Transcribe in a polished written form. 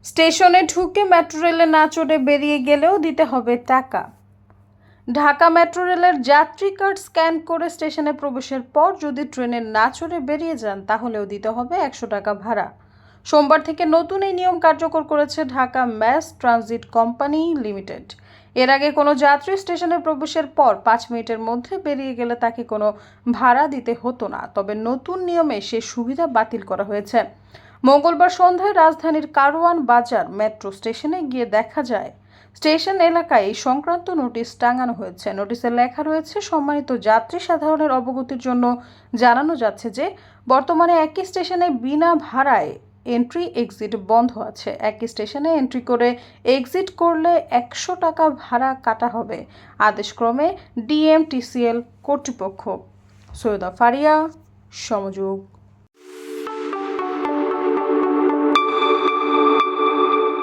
স্টেশনে ঢুকে মেট্রো রেলে না চড়ে বেরিয়ে গেলেও দিতে হবে টাকা। ঢাকা মেট্রো রেলের যাত্রী কার্ড স্ক্যান করে স্টেশনে প্রবেশের পর যদি ট্রেনে না চড়ে বেরিয়ে যান তাহলেও দিতে হবে 100 টাকা ভাড়া। সোমবার থেকে নতুন এই নিয়ম কার্যকর করেছে Dhaka mass transit company limited. এর আগে কোনো যাত্রী স্টেশনে প্রবেশের পর 5 মিনিটের মধ্যে বেরিয়ে গেলে তাকে কোনো ভাড়া দিতে হতো না, তবে নতুন নিয়মে সে সুবিধা বাতিল করা হয়েছে। মঙ্গলবার সন্ধ্যায় রাজধানীর কারওয়ান বাজার মেট্রো স্টেশনে গিয়ে দেখা যায় স্টেশন এলাকায় এই সংক্রান্ত নোটিশ টাঙানো হয়েছে। নোটিশে লেখা রয়েছে, সম্মানিত যাত্রী সাধারণের অবগতির জন্য জানানো যাচ্ছে যে বর্তমানে একই স্টেশনে বিনা ভাড়ায় এন্ট্রি এক্সিট বন্ধ আছে। একই স্টেশনে এন্ট্রি করে এক্সিট করলে 100 টাকা ভাড়া কাটা হবে। আদেশক্রমে ডিএমটিসিএল কর্তৃপক্ষ। সৈয়দা ফারিয়া, সমযোগ।